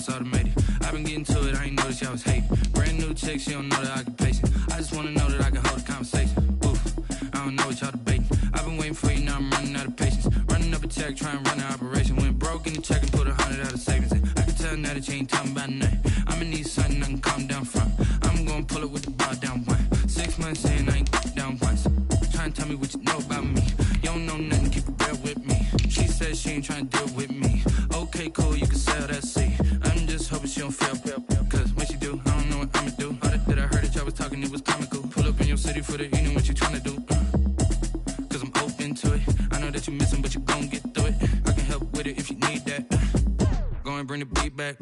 it's automated. I've been getting to it, I ain't noticed y'all was hating. Brand new chick, she don't know that I can pace it. I just wanna know that I can hold a conversation. Oof, I don't know what y'all debating. I've been waiting for you, now I'm running out of patience. Running up a check, trying to run an operation. Went broke in the check and put 100 out of savings in. I can tell now that you ain't talking about nothing. I'ma need something I can calm down from. I'm gonna pull it with the bar down one. 6 months in, I ain't down once. Trying to tell me what you know about me. You don't know nothing, keep it real with me. She said she ain't trying to deal with me. Okay, cool, you can sell that seat. I'm just hoping she don't fail. Cause when she do, I don't know what I'ma do. All that I heard that y'all was talking, it was comical. Pull up in your city for the evening, what you trying to do? Cause I'm open to it. I know that you missing, but you gon' get through it. I can help with it if you need that. Go and bring the beat back.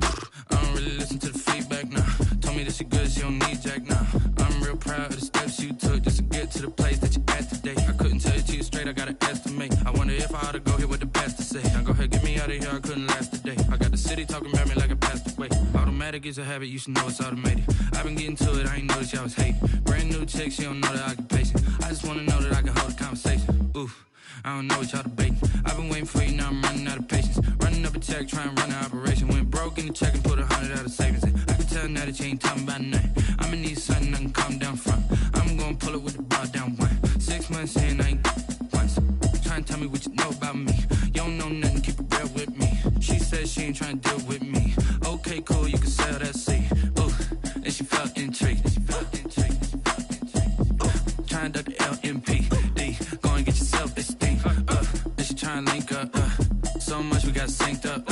I don't really listen to the feedback, nah. Told me that she good, she don't need jack, nah. I'm real proud of the steps you took just to get to the place that you at today. I couldn't tell it to you straight, I gotta estimate. I wonder if I ought to go here with the pastor say. Now go ahead, get me out of here, I couldn't last today. I got the city talking about me like I passed away. Automatic is a habit, you should know it's automated. I've been getting to it, I ain't noticed y'all was hating. Brand new chick, she don't know the occupation. I just wanna know that I can hold a conversation. Oof, I don't know what y'all debating. I've been waiting for you, now I'm running out of patience. Running up a check, trying to run an operation. Went broke in the check and put 100 out of savings in. I can tell now that you ain't talking about nothing. I'ma need something I can calm down from. I'm gonna pull it with the bar down one. 6 months in, I ain't once. Trying to tell me what you know about me. You don't know nothing, keep it real with me. She said she ain't trying to deal with me. Okay, cool, you can sell that seat. Ooh, and she felt intrigued. Trying to duck the LMPD. Go and get your self-esteem. And she trying to link up. So much we got synced up.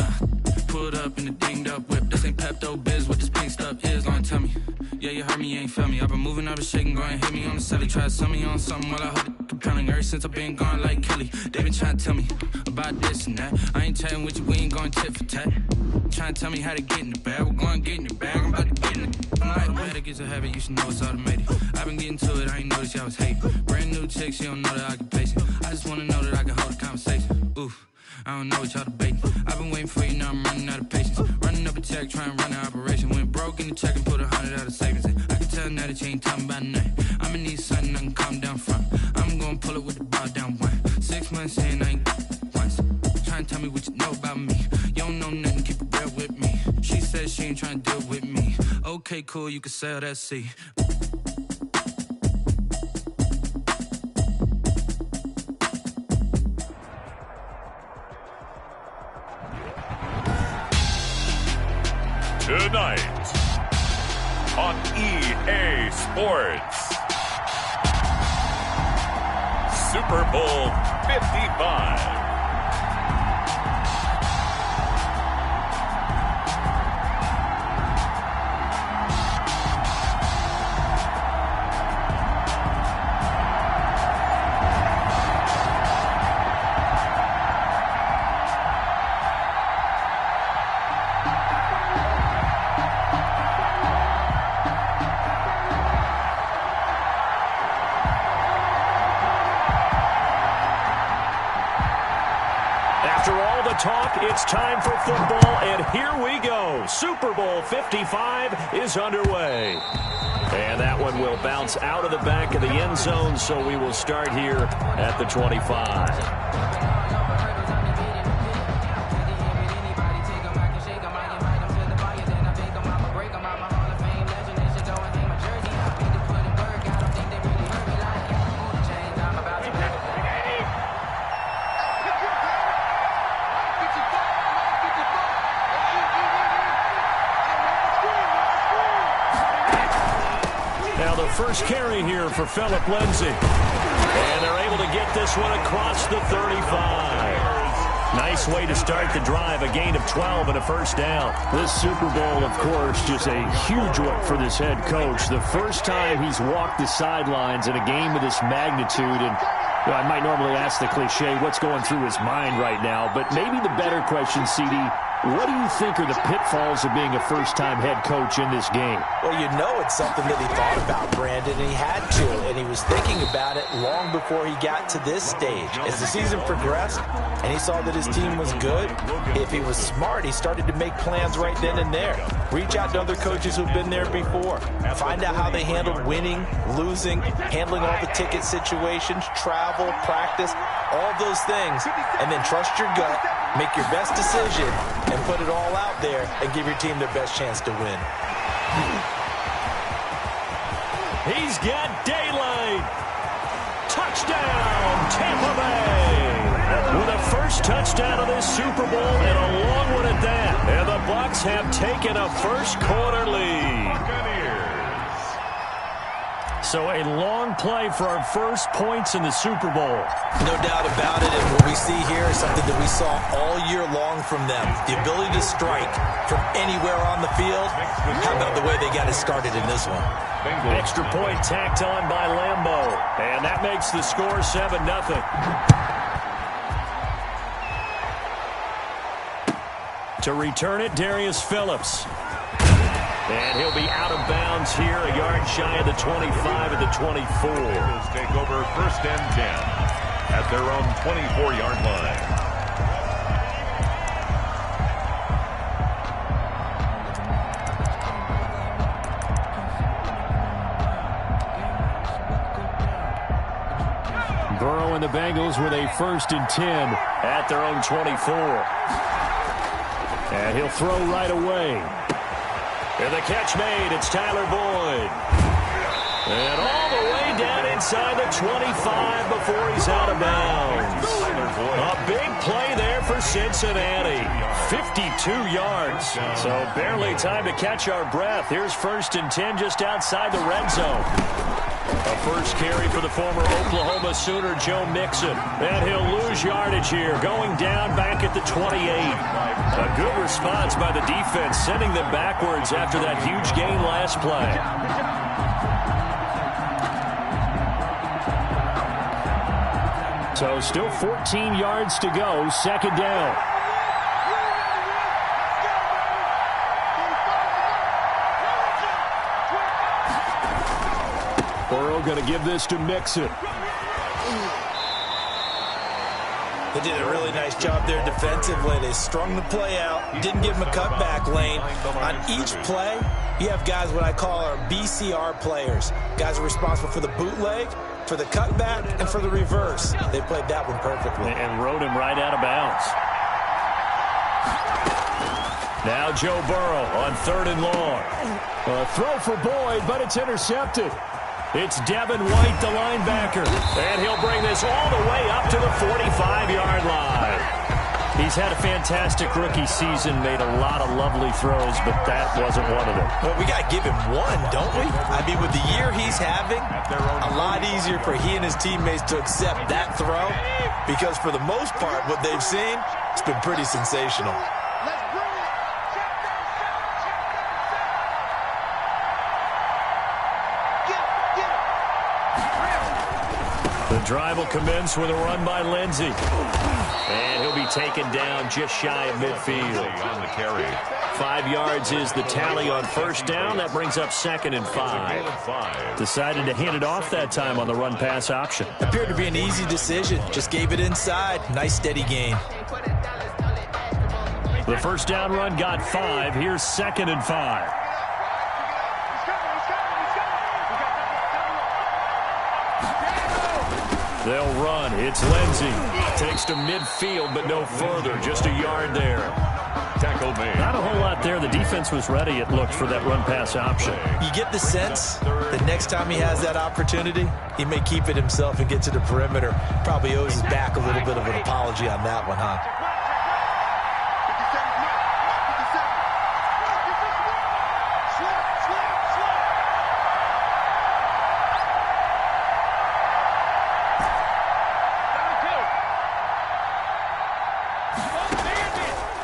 Pulled up in the dinged up whip. This ain't Pepto-Biz, what this pink stuff is. Gonna tell me. Yeah, you heard me, you ain't felt me. I've been moving out of shaking, go and hit me on the celly. Try to sell me on something while I hold it compelling. Ever since I've been gone like Kelly, they been trying to tell me about this and that. I ain't chatting with you, we ain't going tit for tat. Trying to tell me how to get in the bag. We're going to get in your bag, I'm about to get in it. I'm like, automatic is a habit, you should know it's automated. I've been getting to it, I ain't noticed y'all was hating. Brand new chick, she don't know the occupation. I just wanna know that I can hold a conversation. Oof, I don't know what y'all debating. I've been waiting for you, now I'm running out of patience. Running up a check, trying to run an operation. Went broke in the check and put 100 out of savings in. I can tell now that you ain't talking about nothing. I'ma need something I can calm down from. I'm gonna pull it with the bar down one. 6 months in, I ain't once. Trying to tell me what you know about me. You don't know nothing, keep it real with me. She said she ain't trying to deal with me. Okay, cool, you can sell that seat. Tonight on EA Sports, Super Bowl 55. Talk, it's time for football, and here we go. Super Bowl 55 is underway. And that one will bounce out of the back of the end zone, so we will start here at the 25. First carry here for Phillip Lindsay. And they're able to get this one across the 35. Nice way to start the drive, a gain of 12 and a first down. This Super Bowl, of course, just a huge one for this head coach. The first time he's walked the sidelines in a game of this magnitude. And I might normally ask the cliche, what's going through his mind right now? But maybe the better question, CD, what do you think are the pitfalls of being a first-time head coach in this game? Well, you know it's something that he thought about, Brandon, and he had to, and he was thinking about it long before he got to this stage. As the season progressed and he saw that his team was good, if he was smart, he started to make plans right then and there. Reach out to other coaches who've been there before. Find out how they handled winning, losing, handling all the ticket situations, travel, practice, all those things, and then trust your gut, make your best decision, and put it all out there and give your team their best chance to win. He's got daylight. Touchdown, Tampa Bay. With a first touchdown of this Super Bowl and a long one at that. And the Bucs have taken a first quarter lead. So a long play for our first points in the Super Bowl. No doubt about it, and what we see here is something that we saw all year long from them. The ability to strike from anywhere on the field. How about the way they got it started in this one? Extra point tacked on by Lambeau. And that makes the score 7-0. To return it, Darius Phillips. And he'll be out of bounds here, a yard shy of the 25 at the 24. Bengals take over first and 10 at their own 24-yard line. Burrow and the Bengals with a first and 10 at their own 24. And he'll throw right away. And the catch made. It's Tyler Boyd. And all the way down inside the 25 before he's out of bounds. A big play there for Cincinnati. 52 yards. So barely time to catch our breath. Here's first and 10 just outside the red zone. A first carry for the former Oklahoma Sooner, Joe Mixon. And he'll lose yardage here, going down back at the 28. A good response by the defense, sending them backwards after that huge gain last play. So still 14 yards to go, second down. Burrow going to give this to Mixon. They did a really nice job there defensively. They strung the play out, didn't give him a cutback lane. On each play, you have guys what I call our BCR players. Guys are responsible for the bootleg, for the cutback, and for the reverse. They played that one perfectly. And rode him right out of bounds. Now Joe Burrow on third and long. A throw for Boyd, but it's intercepted. It's Devin White, the linebacker. And he'll bring this all the way up to the 45-yard line. He's had a fantastic rookie season, made a lot of lovely throws, but that wasn't one of them. Well, we got to give him one, don't we? I mean, with the year he's having, a lot easier for he and his teammates to accept that throw, because for the most part, what they've seen, it's been pretty sensational. The drive will commence with a run by Lindsey. And he'll be taken down just shy of midfield. On the carry. 5 yards is the tally on first down. That brings up second and 5. Decided to hand it off that time on the run-pass option. Appeared to be an easy decision. Just gave it inside. Nice steady gain. The first down run got 5. Here's second and 5. They'll run. It's Lindsey. Takes to midfield, but no further. Just a yard there. Tackle made. Not a whole lot there. The defense was ready, it looked, for that run-pass option. You get the sense that next time he has that opportunity, he may keep it himself and get to the perimeter. Probably owes his back a little bit of an apology on that one, huh?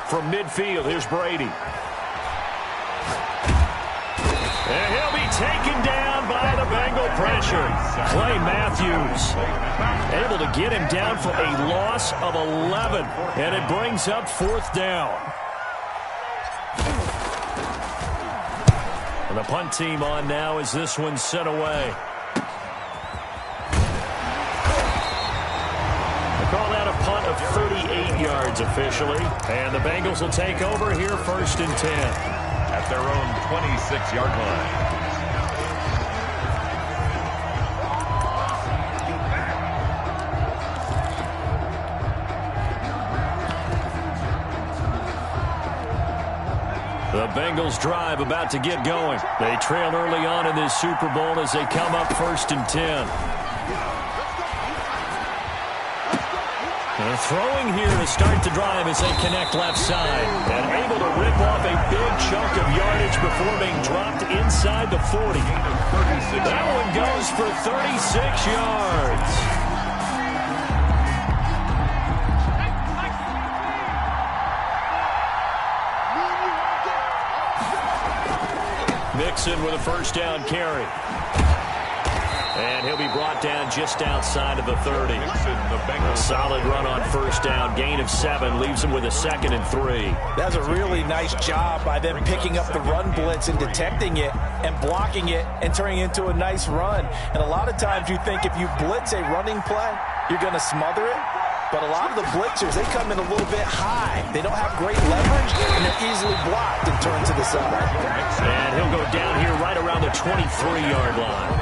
From midfield, here's Brady. And he'll be taken down by the Bengal pressure. Clay Matthews able to get him down for a loss of 11. And it brings up fourth down. And the punt team on now as this one's sent away. Call that a punt of 38 yards officially. And the Bengals will take over here first and 10. At their own 26-yard line. Bengals drive about to get going. They trail early on in this Super Bowl as they come up 1st and 10. They're throwing here to start the drive as they connect left side. And able to rip off a big chunk of yardage before being dropped inside the 40. That one goes for 36 yards. Mixon with a first down carry. And he'll be brought down just outside of the 30. A solid run on first down. Gain of 7 leaves him with a 2nd and 3. That's a really nice job by them picking up the run blitz and detecting it and blocking it and turning it into a nice run. And a lot of times you think if you blitz a running play, you're going to smother it. But a lot of the blitzers, they come in a little bit high. They don't have great leverage, and they're easily blocked and turned to the side. And he'll go down here right around the 23-yard line.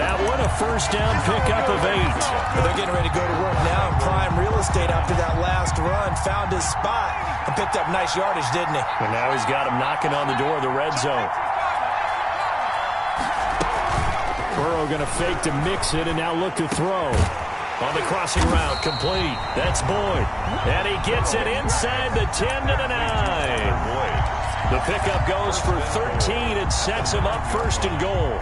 That one, a first down pickup of 8. But they're getting ready to go to work now in prime real estate after that last run. Found his spot and picked up nice yardage, didn't he? And now he's got him knocking on the door of the red zone. Burrow going to fake to mix it and now look to throw. On the crossing route, complete. That's Boyd. And he gets it inside the 10 to the 9. The pickup goes for 13 and sets him up 1st and goal.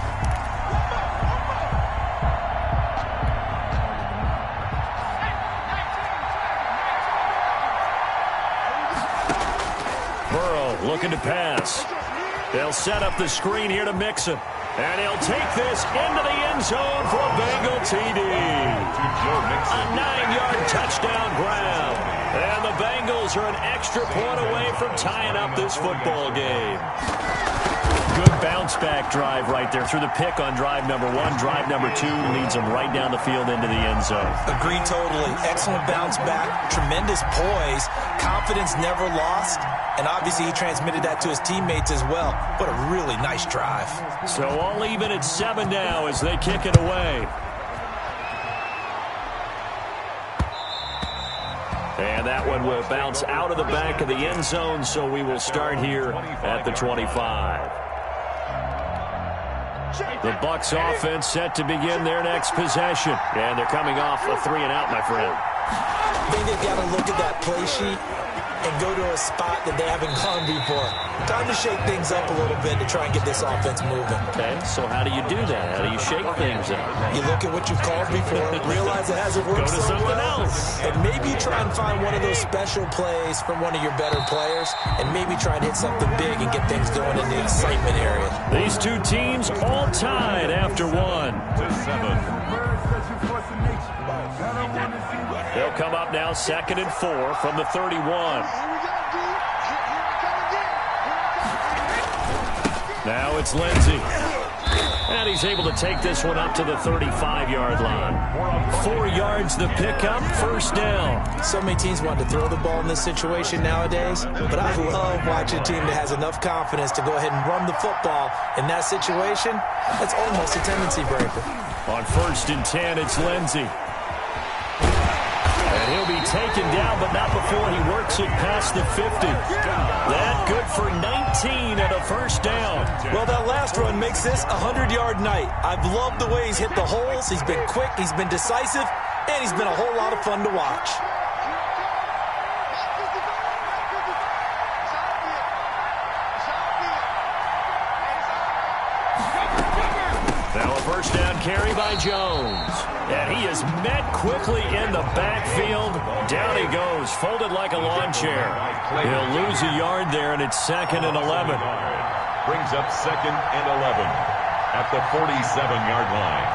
Burrow looking to pass. They'll set up the screen here to Mixon. And he'll take this into the end zone for a Bengal TD. A 9-yard touchdown grab. And the Bengals are an extra point away from tying up this football game. Good bounce-back drive right there through the pick on drive number 1. Drive number 2 leads them right down the field into the end zone. Agree totally. Excellent bounce back. Tremendous poise. Confidence never lost. And obviously he transmitted that to his teammates as well. What a really nice drive. So all even at 7 now as they kick it away. And that one will bounce out of the back of the end zone, so we will start here at the 25. The Bucs offense set to begin their next possession. And they're coming off a 3-and-out, my friend. I think they've got to look at that play sheet and go to a spot that they haven't gone before. Time to shake things up a little bit to try and get this offense moving. Okay, so how do you do that? How do you shake things up? You look at what you've called before, realize it hasn't worked so well, and maybe you try and find one of those special plays from one of your better players, and maybe try and hit something big and get things going in the excitement area. These two teams all tied after 1. They'll come up now 2nd and 4 from the 31. Now it's Lindsey. And he's able to take this one up to the 35-yard line. 4 yards the pickup, first down. So many teams want to throw the ball in this situation nowadays, but I love watching a team that has enough confidence to go ahead and run the football in that situation. That's almost a tendency breaker. On 1st and 10, it's Lindsey. And he'll be taken down, but not before he works it past the 50. That good for 19 and a first down. Well, that last run makes this a 100-yard night. I've loved the way he's hit the holes. He's been quick, he's been decisive, and he's been a whole lot of fun to watch. Now a first down carry by Jones. And he is met quickly in the backfield. Down he goes, folded like a lawn chair. He'll lose a yard there, and it's 2nd and 11. Brings up 2nd and 11 at the 47-yard line.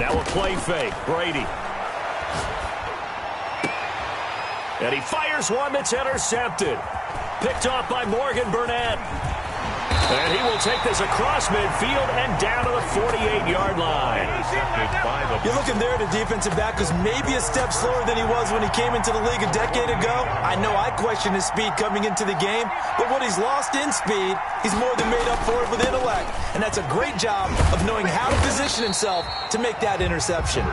Now a play fake, Brady. And he fires one that's intercepted. Picked off by Morgan Burnett. And he will take this across midfield and down to the 48-yard line. You're looking there at a defensive back who's maybe a step slower than he was when he came into the league a decade ago. I know I questioned his speed coming into the game, but what he's lost in speed, he's more than made up for it with intellect. And that's a great job of knowing how to position himself to make that interception.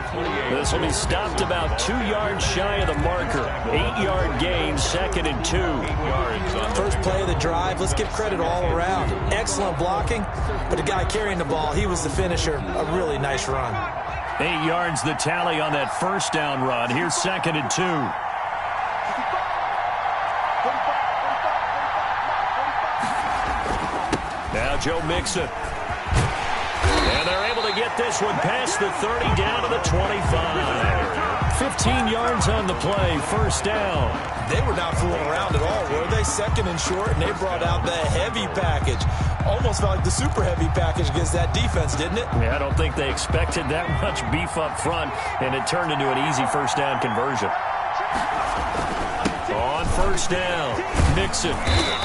This will be stopped about 2 yards shy of the marker. 8-yard gain, 2nd and 2. First play of the drive, let's give credit all around. Excellent blocking, but the guy carrying the ball, he was the finisher. A really nice run. 8 yards the tally on that first down run. Here's 2nd and 2. Now Joe Mixon. And they're able to get this one past the 30 down to the 25. 15 yards on the play, first down. They were not fooling around at all, were they? 2nd and short, and they brought out the heavy package. Almost felt like the super heavy package against that defense, didn't it? Yeah, I don't think they expected that much beef up front, and it turned into an easy first down conversion. On first down, Mixon.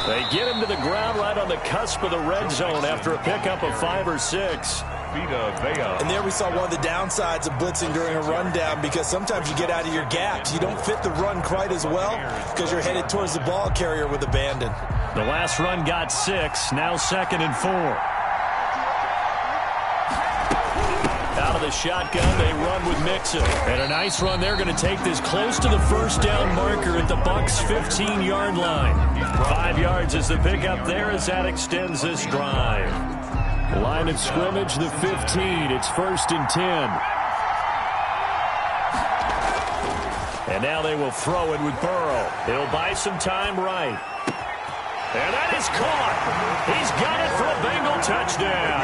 They get him to the ground right on the cusp of the red zone after a pickup of 5 or 6. And there we saw one of the downsides of blitzing during a rundown, because sometimes you get out of your gaps. You don't fit the run quite as well because you're headed towards the ball carrier with abandon. The last run got 6, now 2nd and 4. Out of the shotgun, they run with Mixon. And a nice run. They're going to take this close to the first down marker at the Bucs' 15-yard line. 5 yards is the pickup there as that extends this drive. Line of scrimmage, the 15. It's 1st and 10. And now they will throw it with Burrow. He'll buy some time right. And that is caught. He's got it for a Bengal touchdown.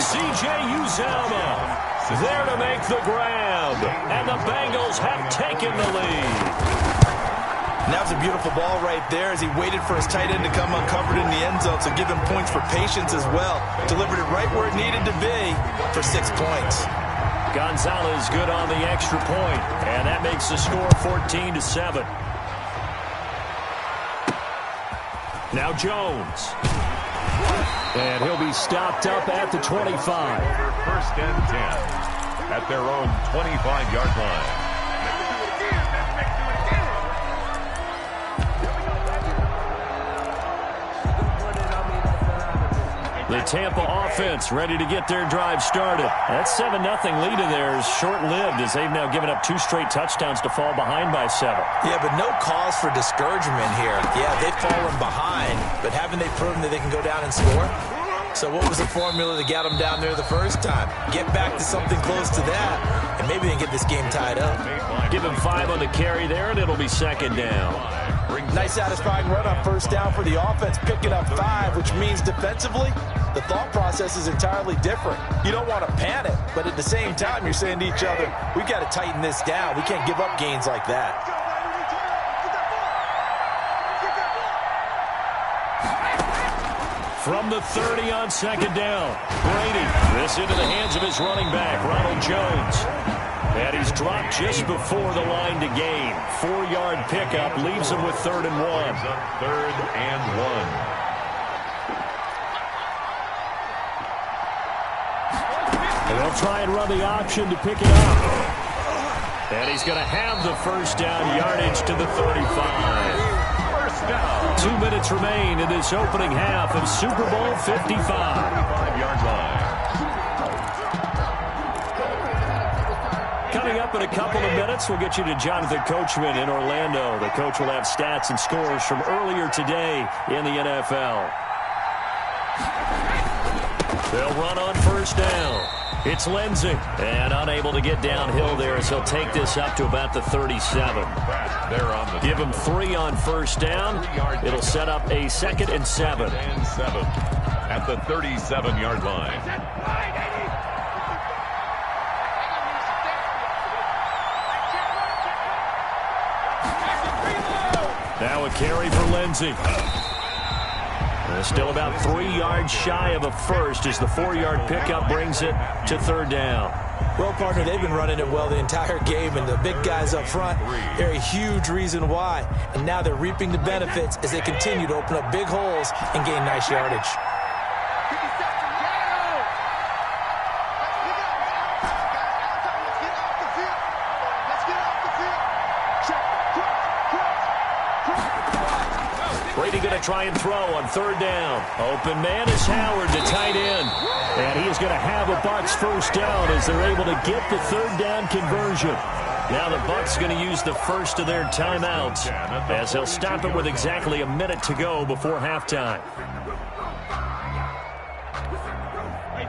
C.J. Uzomah there to make the grab. And the Bengals have taken the lead. And that was a beautiful ball right there as he waited for his tight end to come uncovered in the end zone, so give him points for patience as well. Delivered it right where it needed to be for 6 points. Gonzalez good on the extra point, and that makes the score 14-7. Now Jones. And he'll be stopped up at the 25. 1st and 10 at their own 25-yard line. The Tampa offense ready to get their drive started. That 7-0 lead of theirs short-lived as they've now given up 2 straight touchdowns to fall behind by 7. Yeah, but no cause for discouragement here. Yeah, they've fallen behind, but haven't they proven that they can go down and score? So what was the formula that got them down there the first time? Get back to something close to that, and maybe they can get this game tied up. Give him 5 on the carry there, and it'll be 2nd down. Nice satisfying run on first down for the offense, picking up 5, which means defensively, the thought process is entirely different. You don't want to panic, but at the same time, you're saying to each other, we've got to tighten this down. We can't give up gains like that. From the 30 on 2nd down, Brady. This into the hands of his running back, Ronald Jones. And he's dropped just before the line to gain. 4-yard pickup leaves him with 3rd and 1. 3rd and 1. And they'll try and run the option to pick it up. And he's going to have the first down yardage to the 35. 2 minutes remain in this opening half of Super Bowl 55. 5-yard line. Coming up in a couple of minutes, we'll get you to Jonathan Coachman in Orlando. The coach will have stats and scores from earlier today in the NFL. They'll run on first down. It's Lindsey. And unable to get downhill there as he'll take this up to about the 37. Give him 3 on first down. It'll set up a 2nd and 7. At the 37-yard line. Now a carry for Lindsey. Still about 3 yards shy of a first as the 4-yard pickup brings it to third down. Well, partner, they've been running it well the entire game, and the big guys up front, they're a huge reason why. And now they're reaping the benefits as they continue to open up big holes and gain nice yardage. Brady going to try and throw on third down. Open man is Howard, the tight end. And he is going to have a Bucs first down as they're able to get the third down conversion. Now the Bucs going to use the first of their timeouts as they'll stop it with exactly a minute to go before halftime.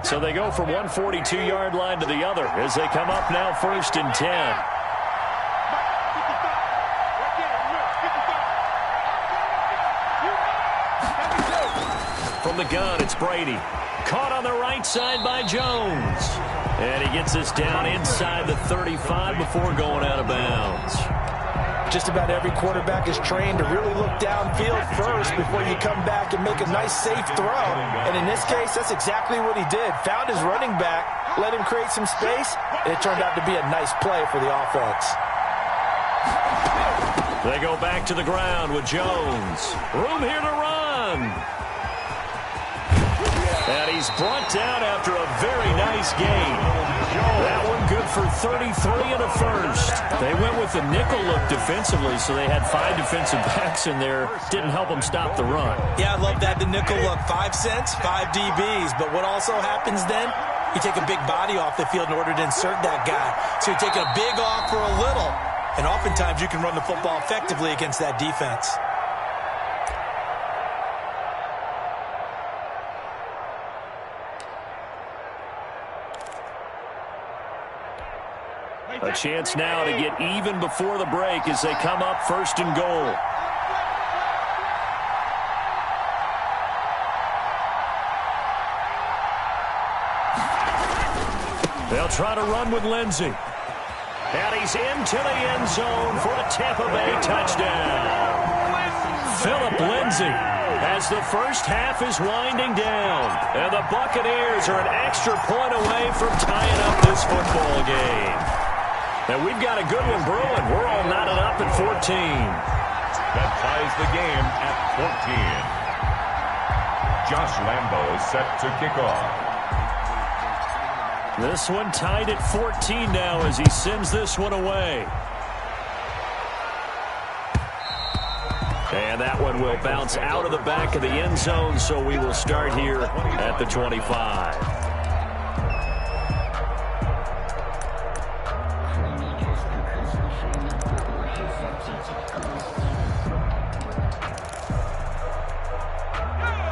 So they go from one 42-yard line to the other as they come up now first and 10. From the gun, it's Brady. Caught on the right side by Jones. And he gets this down inside the 35 before going out of bounds. Just about every quarterback is trained to really look downfield first before you come back and make a nice, safe throw. And in this case, that's exactly what he did. Found his running back, let him create some space, and it turned out to be a nice play for the offense. They go back to the ground with Jones. Room here to run. And he's brought down after a very nice game. That one good for 33 and a first. They went with the nickel look defensively, so they had 5 defensive backs in there. Didn't help them stop the run. Yeah, I love that, the nickel look. 5 cents, 5 DBs. But what also happens then? You take a big body off the field in order to insert that guy. So you take a big off for a little. And oftentimes you can run the football effectively against that defense. A chance now to get even before the break as they come up first and goal. They'll try to run with Lindsey. And he's into the end zone for a Tampa Bay touchdown. Philip Lindsey as the first half is winding down. And the Buccaneers are an extra point away from tying up this football game. And we've got a good one brewing. We're all knotted up at 14. That ties the game at 14. Josh Lambo is set to kick off. This one tied at 14 now as he sends this one away. And that one will bounce out of the back of the end zone, so we will start here at the 25.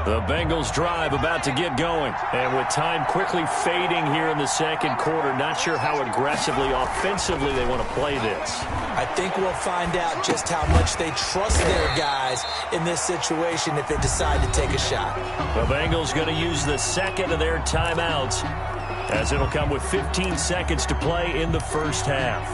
The Bengals drive about to get going. And with time quickly fading here in the second quarter, not sure how aggressively, offensively they want to play this. I think we'll find out just how much they trust their guys in this situation if they decide to take a shot. The Bengals going to use the second of their timeouts as it'll come with 15 seconds to play in the first half.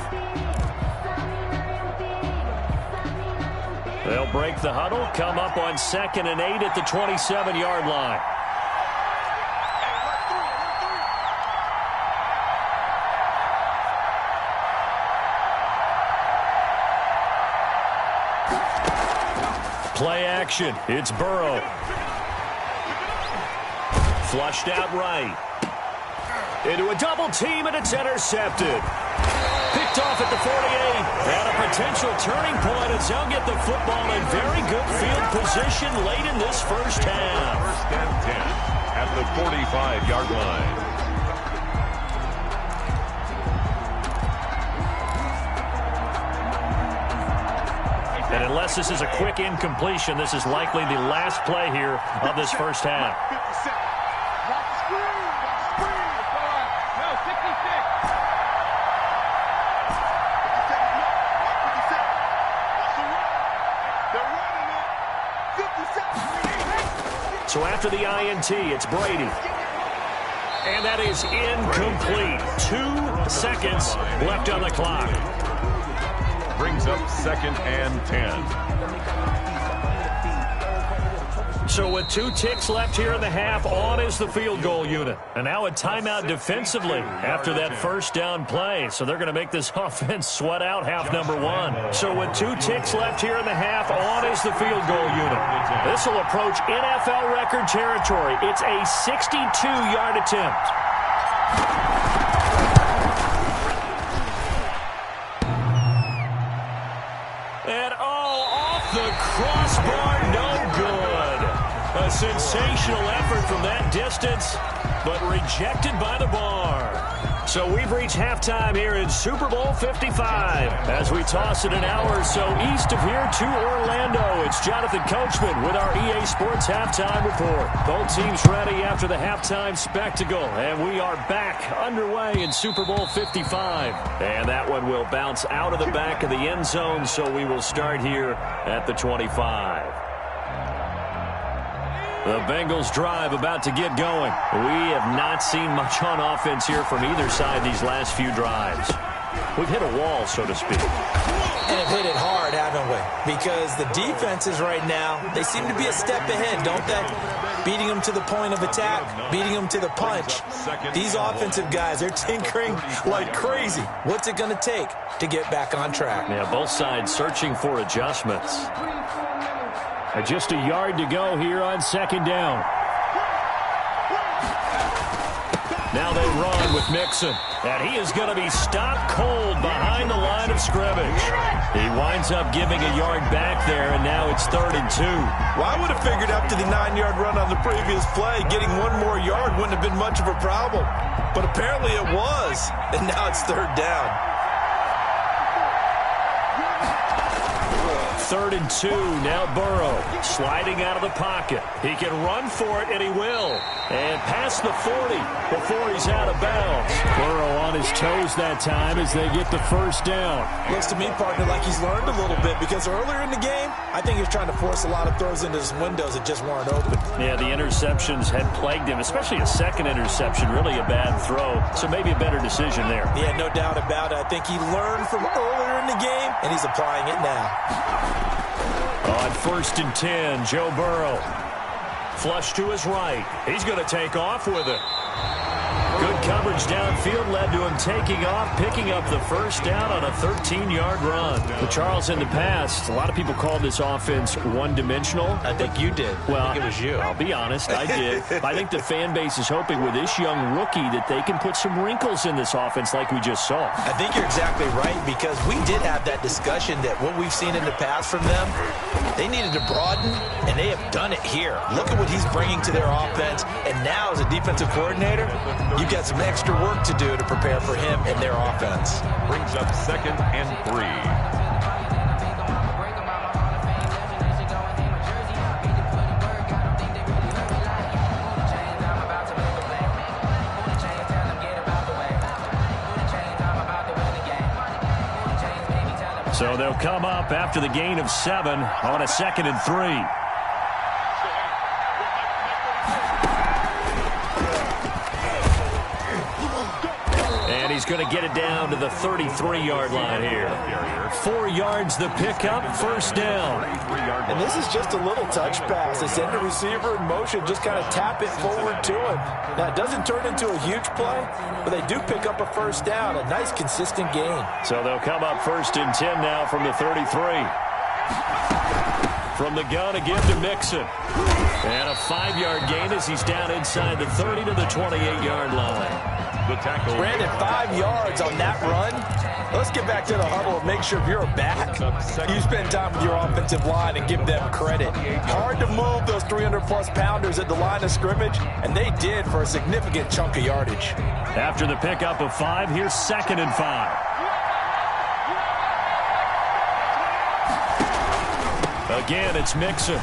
They'll break the huddle, come up on 2nd and 8 at the 27-yard line. Play action. It's Burrow. Flushed out right. Into a double team, and it's intercepted. Picked off at the 48, and a potential turning point as they'll get the football in very good field position late in this first half. First and 10 at the 45-yard line. And unless this is a quick incompletion, this is likely the last play here of this first half. So after the INT, it's Brady. And that is incomplete. 2 seconds left on the clock. Brings up 2nd and 10. So with 2 ticks left here in the half, on is the field goal unit. And now a timeout defensively after that first down play. So they're going to make this offense sweat out half number 1. So with 2 ticks left here in the half, on is the field goal unit. This will approach NFL record territory. It's a 62-yard attempt. And off the crossbar, no good. A sensational effort from that distance, but rejected by the bar. So we've reached halftime here in Super Bowl 55. As we toss it an hour or so east of here to Orlando, it's Jonathan Coachman with our EA Sports Halftime Report. Both teams ready after the halftime spectacle, and we are back underway in Super Bowl 55. And that one will bounce out of the back of the end zone, so we will start here at the 25. The Bengals drive about to get going. We have not seen much on offense here from either side these last few drives. We've hit a wall, so to speak. And have hit it hard, haven't we? Because the defenses right now, they seem to be a step ahead, don't they? Beating them to the point of attack, beating them to the punch. These offensive guys, they're tinkering like crazy. What's it going to take to get back on track? Yeah, both sides searching for adjustments. Just a yard to go here on second down. Now they run with Mixon, and he is going to be stopped cold behind the line of scrimmage. He winds up giving a yard back there, and now it's 3rd and 2. Well, I would have figured after the 9-yard run on the previous play, getting 1 more yard wouldn't have been much of a problem. But apparently it was, and now it's 3rd down. 3rd and 2, now Burrow sliding out of the pocket. He can run for it, and he will. And past the 40 before he's out of bounds. Burrow on his toes that time as they get the first down. Looks to me, partner, like he's learned a little bit, because earlier in the game, I think he was trying to force a lot of throws into his windows that just weren't open. Yeah, the interceptions had plagued him, especially a second interception, really a bad throw. So maybe a better decision there. Yeah, no doubt about it. I think he learned from earlier in the game, and he's applying it now. On 1st and 10, Joe Burrow. Flush to his right. He's going to take off with it. Good coverage downfield led to him taking off, picking up the first down on a 13-yard run. But Charles, in the past, a lot of people called this offense one-dimensional. I think you did. Well, I think it was you. I'll be honest, I did. I think the fan base is hoping with this young rookie that they can put some wrinkles in this offense like we just saw. I think you're exactly right, because we did have that discussion that what we've seen in the past from them, they needed to broaden, and they have done it here. Look at what he's bringing to their offense, and now as a defensive coordinator, you've got some extra work to do to prepare for him and their offense. Brings up 2nd and 3. So they'll come up after the gain of 7 on a 2nd and 3. He's going to get it down to the 33-yard line here. 4 yards the pickup, first down. And this is just a little touch pass. They send the receiver in motion, just kind of tap it forward to him. Now, it doesn't turn into a huge play, but they do pick up a first down, a nice, consistent gain. So they'll come up 1st and 10 now from the 33. From the gun again to Mixon. And a 5-yard gain as he's down inside the 30 to the 28-yard line. Brandon, 5 yards on that run. Let's get back to the huddle and make sure if you're back, you spend time with your offensive line and give them credit. Hard to move those 300-plus pounders at the line of scrimmage, and they did for a significant chunk of yardage. After the pickup of 5, here's 2nd and 5. Again, it's Mixon.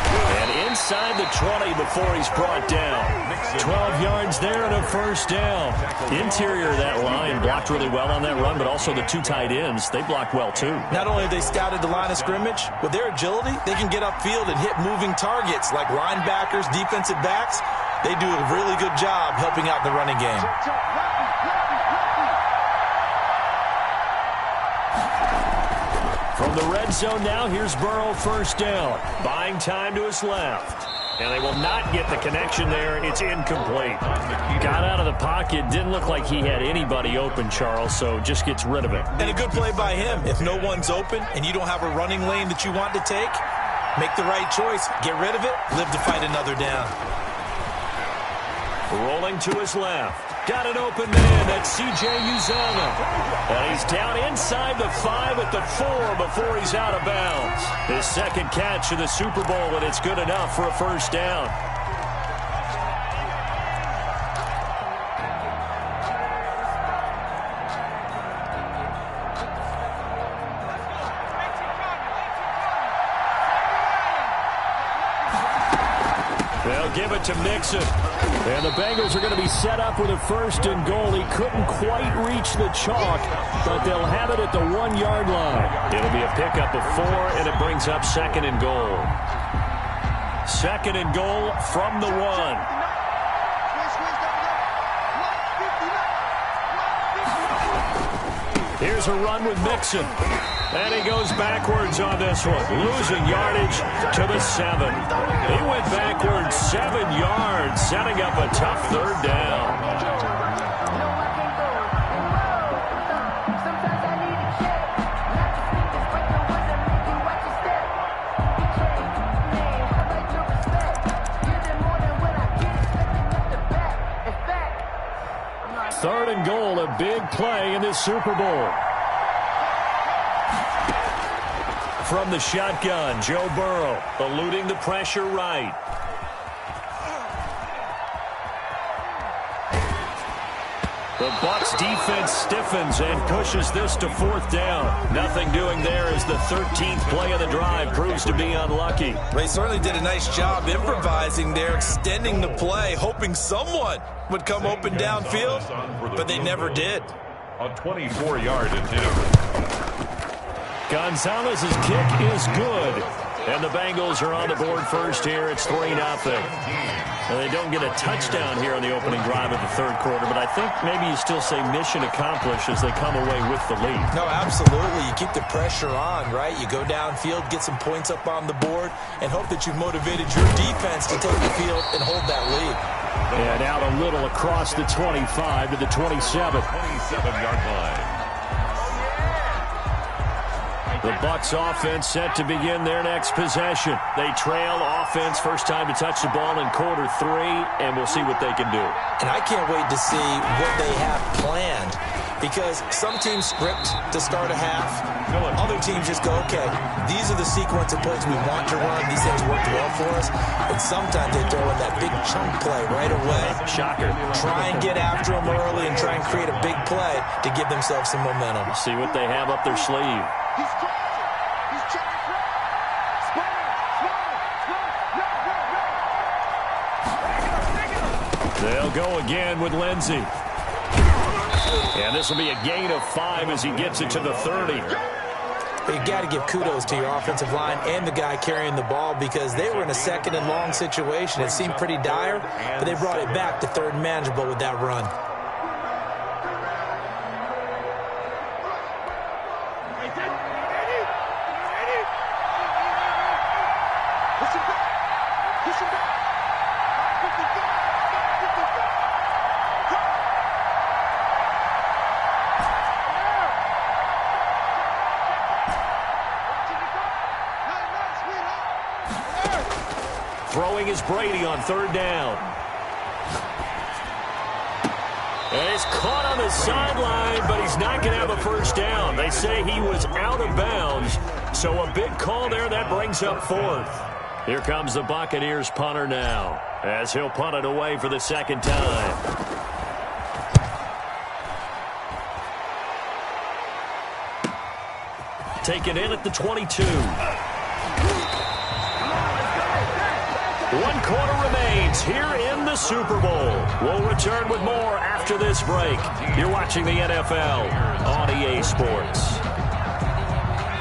And inside the 20 before he's brought down. 12 yards there and a first down. Interior of that line blocked really well on that run, but also the 2 tight ends, they blocked well too. Not only have they scouted the line of scrimmage, with their agility, they can get upfield and hit moving targets like linebackers, defensive backs. They do a really good job helping out the running game. From the red zone now, here's Burrow, first down. Buying time to his left. And they will not get the connection there. It's incomplete. Got out of the pocket. Didn't look like he had anybody open, Charles, so just gets rid of it. And a good play by him. If no one's open and you don't have a running lane that you want to take, make the right choice. Get rid of it. Live to fight another down. Rolling to his left. Got an open man. That's C.J. Uzomah. And he's down inside the 5 at the 4 before he's out of bounds. His second catch of the Super Bowl, and it's good enough for a first down. They'll give it to Mixon. And the Bengals are going to be set up with a first and goal. He couldn't quite reach the chalk, but they'll have it at the 1-yard line. It'll be a pickup of 4, and it brings up second and goal. Second and goal from the 1. Here's a run with Mixon. And he goes backwards on this one, losing yardage to the 7. He went backwards 7 yards, setting up a tough third down. Third and goal, a big play in this Super Bowl. From the shotgun, Joe Burrow eluding the pressure right. The Bucs defense stiffens and pushes this to 4th down. Nothing doing there as the 13th play of the drive proves to be unlucky. They certainly did a nice job improvising there, extending the play, hoping someone would come open downfield, but they never did. A 24-yard attempt. Gonzalez's kick is good. And the Bengals are on the board first here. It's 3-0. And they don't get a touchdown here on the opening drive of the third quarter, but I think maybe you still say mission accomplished as they come away with the lead. No, absolutely. You keep the pressure on, right? You go downfield, get some points up on the board, and hope that you've motivated your defense to take the field and hold that lead. And out a little across the 25 to the 27. 27-yard line. The Bucs offense set to begin their next possession. They trail offense, first time to touch the ball in quarter 3, and we'll see what they can do. And I can't wait to see what they have planned, because some teams script to start a half. Other teams just go, okay, these are the sequence of plays we want to run. These things worked well for us. And sometimes they throw in that big chunk play right away. Shocker. Try and get after them early and try and create a big play to give themselves some momentum. See what they have up their sleeve. They'll go again with Lindsey. And this will be a gain of 5 as he gets it to the 30. You've got to give kudos to your offensive line and the guy carrying the ball, because they were in a second and long situation. It seemed pretty dire, but they brought it back to third and manageable with that run. Throwing is Brady on third down. And he's caught on the sideline, but he's not going to have a first down. They say he was out of bounds, so a big call there. That brings up 4th. Here comes the Buccaneers punter now, as he'll punt it away for the second time. Taken in at the 22. 1 quarter remains here in the Super Bowl. We'll return with more after this break. You're watching the NFL on EA Sports.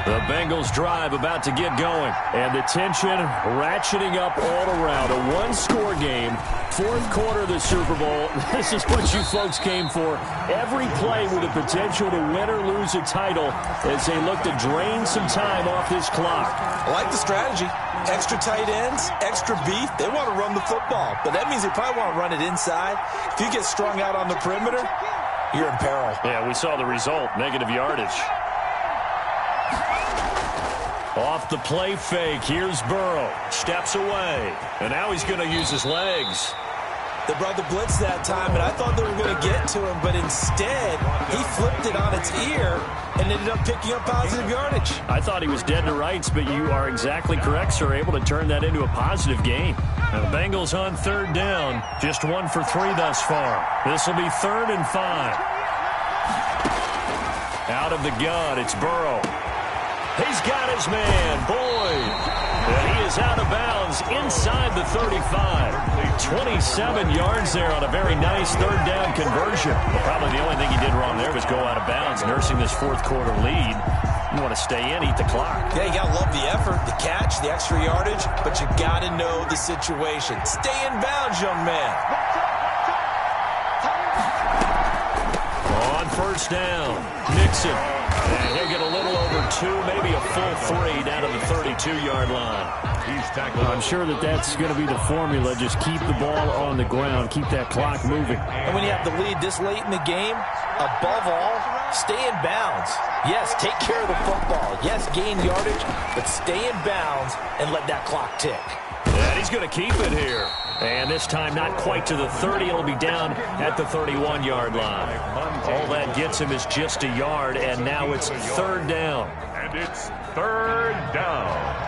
The Bengals drive about to get going, and the tension ratcheting up all around. A one-score game, fourth quarter of the Super Bowl. This is what you folks came for. Every play with the potential to win or lose a title as they look to drain some time off this clock. I like the strategy. Extra tight ends, extra beef. They want to run the football, but that means they probably want to run it inside. If you get strung out on the perimeter, you're in peril. Yeah, we saw the result, negative yardage. Off the play fake, here's Burrow. Steps away, and now he's going to use his legs. They brought the blitz that time, and I thought they were going to get to him, but instead, he flipped it on its ear and ended up picking up positive yardage. I thought he was dead to rights, but you are exactly correct, sir. Able to turn that into a positive gain. Now the Bengals on third down. Just 1 for 3 thus far. This will be 3rd and 5. Out of the gun, it's Burrow. He's got his man, Boyd. And he is out of bounds inside the 35. 27 yards there on a very nice third down conversion. But probably the only thing he did wrong there was go out of bounds, nursing this fourth quarter lead. You want to stay in, eat the clock. Yeah, you got to love the effort, the catch, the extra yardage, but you got to know the situation. Stay in bounds, young man. On first down, Nixon. And he'll get a little over 2, maybe a full 3 down to the 32-yard line. I'm sure that's going to be the formula. Just keep the ball on the ground. Keep that clock moving. And when you have the lead this late in the game, above all, stay in bounds. Yes, take care of the football. Yes, gain yardage, but stay in bounds and let that clock tick. And he's going to keep it here. And this time not quite to the 30. It'll be down at the 31-yard line. All that gets him is just a yard, and now it's third down. And it's third down.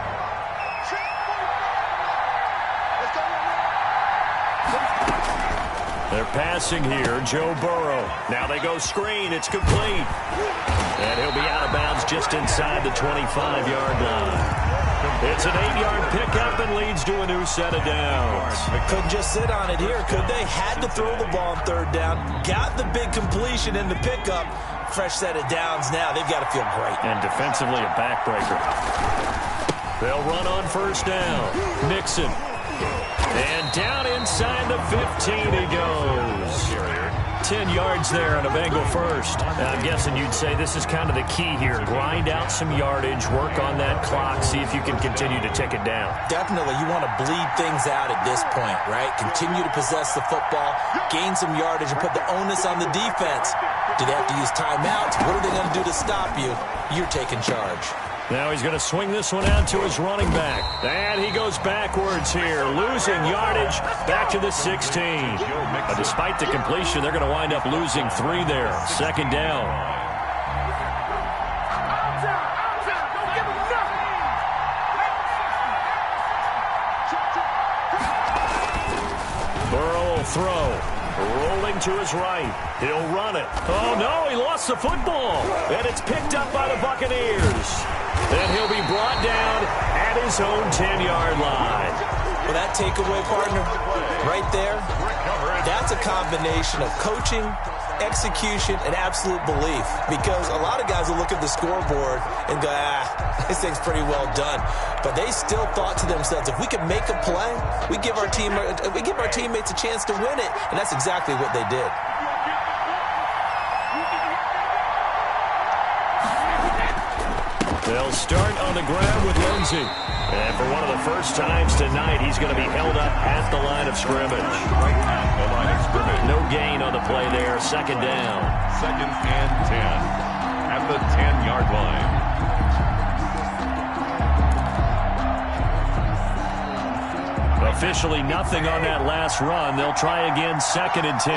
They're passing here, Joe Burrow. Now they go screen. It's complete. And he'll be out of bounds just inside the 25-yard line. It's an 8-yard pickup and leads to a new set of downs. Couldn't just sit on it here, could they? Had to throw the ball on third down. Got the big completion in the pickup. Fresh set of downs now. They've got to feel great. And defensively a backbreaker. They'll run on first down. Nixon. And down inside the 15 he goes. 10 yards there on a Bengal first. I'm guessing you'd say this is kind of the key here. Grind out some yardage, work on that clock, see if you can continue to tick it down. Definitely, you want to bleed things out at this point, right? Continue to possess the football, gain some yardage, and put the onus on the defense. Do they have to use timeouts? What are they going to do to stop you? You're taking charge. Now he's going to swing this one out to his running back. And he goes backwards here, losing yardage back to the 16. But despite the completion, they're going to wind up losing 3 there. Second down. Burrow will throw. Rolling to his right. He'll run it. Oh, no, he lost the football. And it's picked up by the Buccaneers. And he'll be brought down at his own 10-yard line. Well, that takeaway, partner, right there, that's a combination of coaching, execution, and absolute belief. Because a lot of guys will look at the scoreboard and go, this thing's pretty well done. But they still thought to themselves, if we can make a play, we give our teammates a chance to win it. And that's exactly what they did. They'll start on the ground with Lindsey. And for one of the first times tonight, he's going to be held up at the line of scrimmage. The line of scrimmage. No gain on the play there. Second down. 2nd and 10 at the 10-yard line. Officially nothing on that last run. They'll try again, 2nd and 10.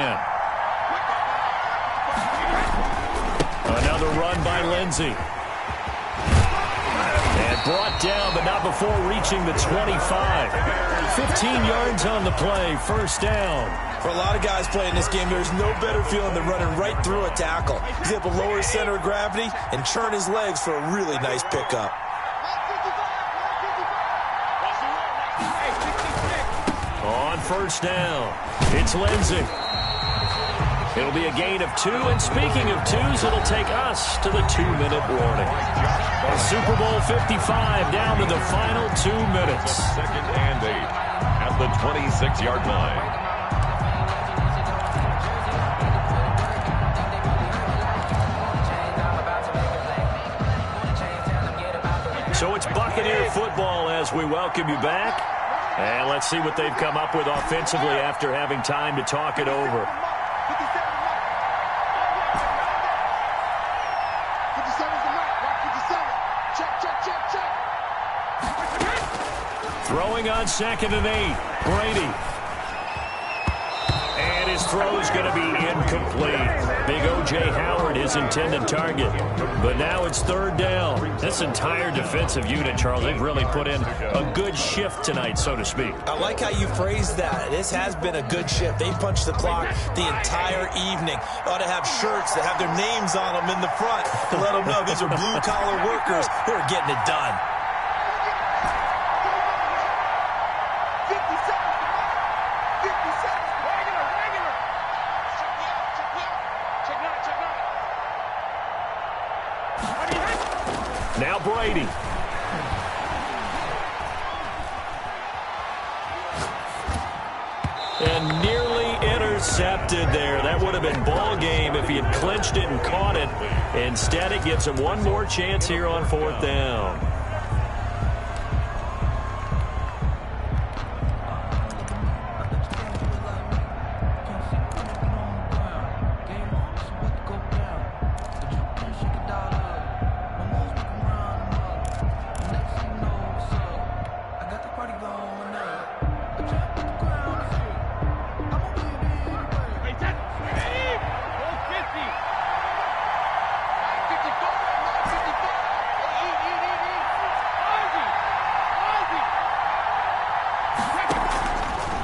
Another run by Lindsey. And brought down, but not before reaching the 25. 15 yards on the play, first down. For a lot of guys playing this game, there's no better feeling than running right through a tackle. He's able to lower his center of gravity and churn his legs for a really nice pickup. On first down, it's Lindsey. It'll be a gain of 2, and speaking of 2s, it'll take us to the 2-minute warning. A Super Bowl 55 down to the final 2 minutes. 2nd and 8 at the 26-yard line. football as we welcome you back. And let's see what they've come up with offensively after having time to talk it over. Throwing on 2nd and 8. Brady. And his throw's going to be incomplete. Big O.J. Howard, his intended target. But now it's 3rd down. This entire defensive unit, Charles, they've really put in a good shift tonight, so to speak. I like how you phrased that. This has been a good shift. They punched the clock the entire evening. Ought to have shirts that have their names on them in the front to let them know these are blue-collar workers who are getting it done. Now Brady. And nearly intercepted there. That would have been ball game if he had clinched it and caught it. Instead, it gives him one more chance here on 4th down.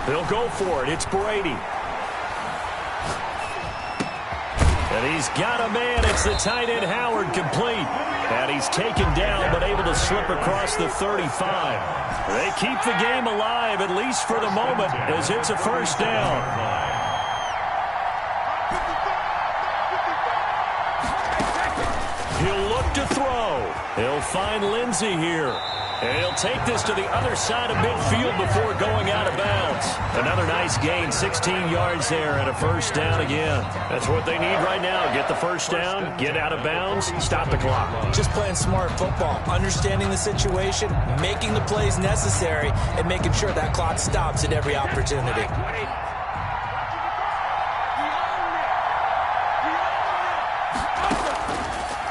They'll go for it. It's Brady. And he's got a man. It's the tight end Howard, complete. And he's taken down but able to slip across the 35. They keep the game alive, at least for the moment, as it's a 1st down. He'll look to throw. He'll find Lindsey here. And he'll take this to the other side of midfield before going out of bounds. Another nice gain, 16 yards there, and a 1st down again. That's what they need right now. Get the 1st down, get out of bounds, stop the clock. Just playing smart football, understanding the situation, making the plays necessary, and making sure that clock stops at every opportunity.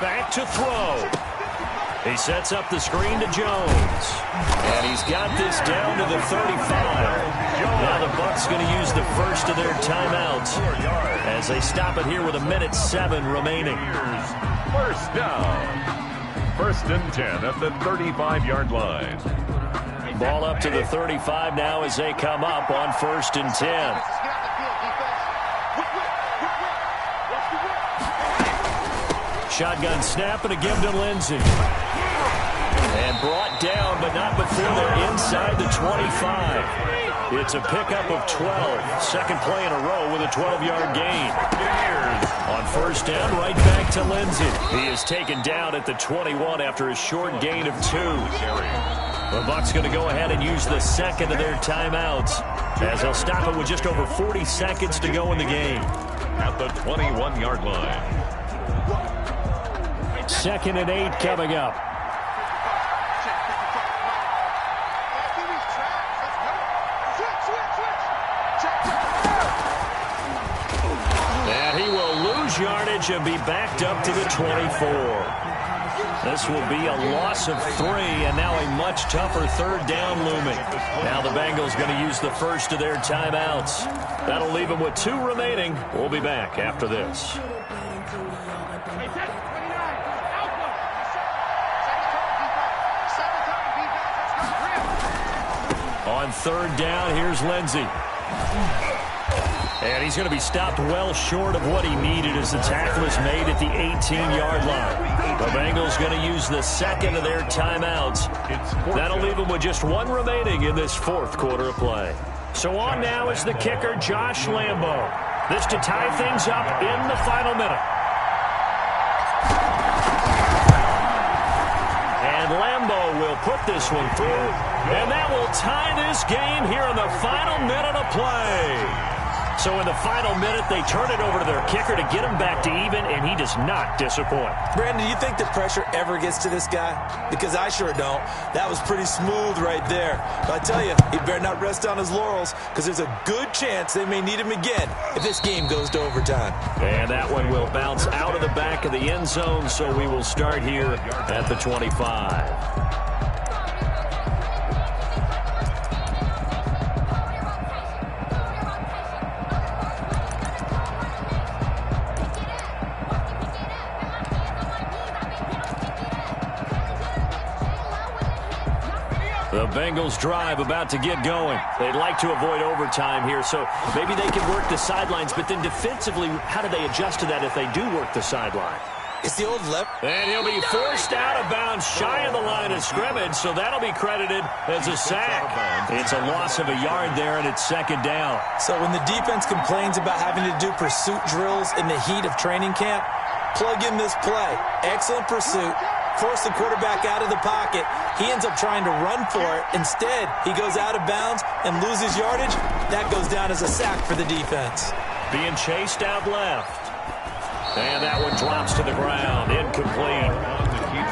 Back to throw. He sets up the screen to Jones. And he's got this down to the 35. Now the Bucs going to use the first of their timeouts as they stop it here with 1:07 remaining. 1st down. 1st and 10 at the 35-yard line. Ball up to the 35 now as they come up on 1st and 10. Shotgun snap and a give to Lindsey. And brought down, but not before they're inside the 25. It's a pickup of 12. Second play in a row with a 12-yard gain. On 1st down, right back to Lindsey. He is taken down at the 21 after a short gain of 2. The Bucs going to go ahead and use the second of their timeouts as they'll stop it with just over 40 seconds to go in the game. At the 21-yard line. 2nd and 8 coming up. And he will lose yardage and be backed up to the 24. This will be a loss of 3, and now a much tougher 3rd down looming. Now the Bengals going to use the first of their timeouts. That'll leave them with 2 remaining. We'll be back after this. On 3rd down, here's Lindsey. And he's going to be stopped well short of what he needed as the tackle is made at the 18-yard line. The Bengals going to use the second of their timeouts. That'll leave them with just 1 remaining in this 4th quarter of play. So on now is the kicker, Josh Lambo. This to tie things up in the final minute. And Lambo will put this one through. And that will tie this game here in the final minute of play. So in the final minute, they turn it over to their kicker to get him back to even, and he does not disappoint. Brandon, do you think the pressure ever gets to this guy? Because I sure don't. That was pretty smooth right there. But I tell you, he better not rest on his laurels, because there's a good chance they may need him again if this game goes to overtime. And that one will bounce out of the back of the end zone, so we will start here at the 25. The Bengals drive about to get going. They'd like to avoid overtime here, so maybe they can work the sidelines, but then defensively, how do they adjust to that if they do work the sideline? It's the old left. And he'll be forced out of bounds shy of the line of scrimmage, so that'll be credited as a sack. It's a loss of a yard there, and it's second down. So when the defense complains about having to do pursuit drills in the heat of training camp, plug in this play. Excellent pursuit. Force the quarterback out of the pocket. He ends up trying to run for it. Instead, he goes out of bounds and loses yardage. That goes down as a sack for the defense. Being chased out left. And that one drops to the ground. Incomplete.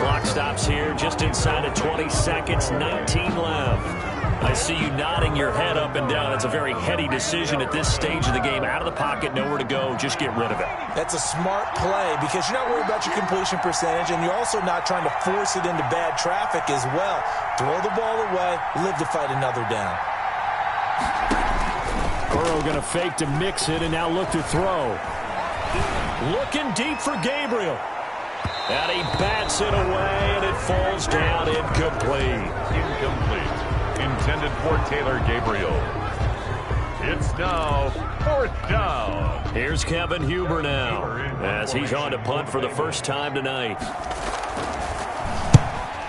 Clock stops here just inside of 20 seconds. 19 left. I see you nodding your head up and down. It's a very heady decision at this stage of the game. Out of the pocket, nowhere to go. Just get rid of it. That's a smart play because you're not worried about your completion percentage, and you're also not trying to force it into bad traffic as well. Throw the ball away, live to fight another down. Burrow going to fake to mix it and now look to throw. Looking deep for Gabriel. And he bats it away, and it falls down incomplete. Incomplete. Intended for Taylor Gabriel. It's now fourth down. Here's Kevin Huber now as he's on to punt for the first time tonight.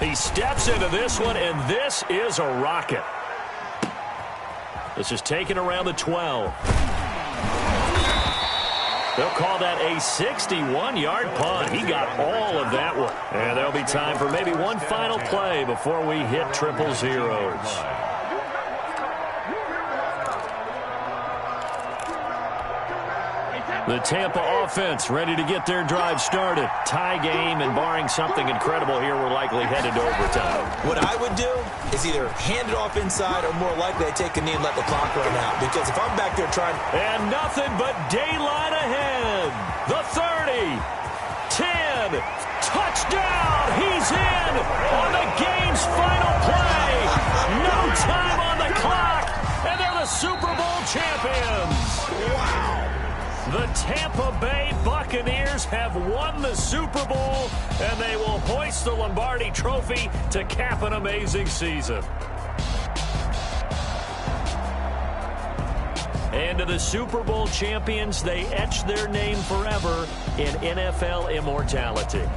He steps into this one, and this is a rocket. This is taken around the 12. They'll call that a 61-yard punt. He got all of that one. And there'll be time for maybe one final play before we hit triple zeros. The Tampa offense ready to get their drive started. Tie game, and barring something incredible here, we're likely headed to overtime. What I would do is either hand it off inside or more likely I take a knee and let the clock run out. Because if I'm back there trying... And nothing but daylight ahead. The 30. 10. Touchdown. He's in on the game's final play. No time on the clock. And they're the Super Bowl champions. Wow. The Tampa Bay Buccaneers have won the Super Bowl, and they will hoist the Lombardi Trophy to cap an amazing season. And to the Super Bowl champions, they etch their name forever in NFL immortality.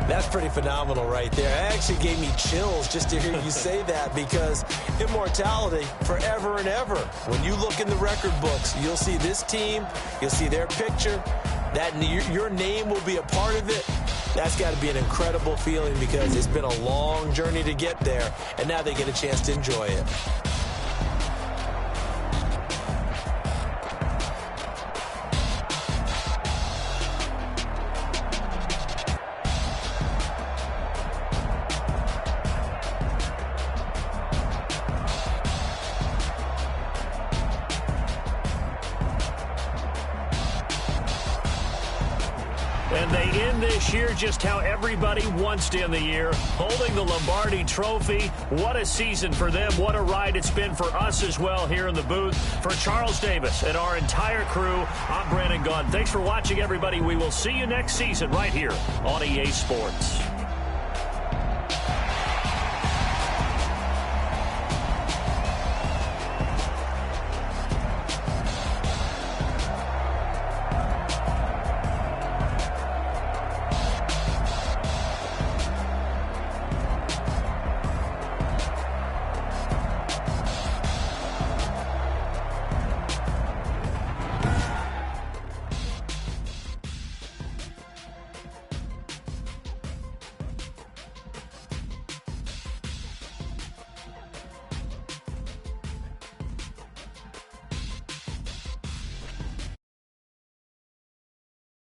That's pretty phenomenal right there. It actually gave me chills just to hear you say that, because immortality forever and ever. When you look in the record books, you'll see this team, you'll see their picture, that your name will be a part of it. That's got to be an incredible feeling because it's been a long journey to get there, and now they get a chance to enjoy it. And they end this year just how everybody wants to end the year, holding the Lombardi Trophy. What a season for them. What a ride it's been for us as well here in the booth. For Charles Davis and our entire crew, I'm Brandon Gaudin. Thanks for watching, everybody. We will see you next season right here on EA Sports.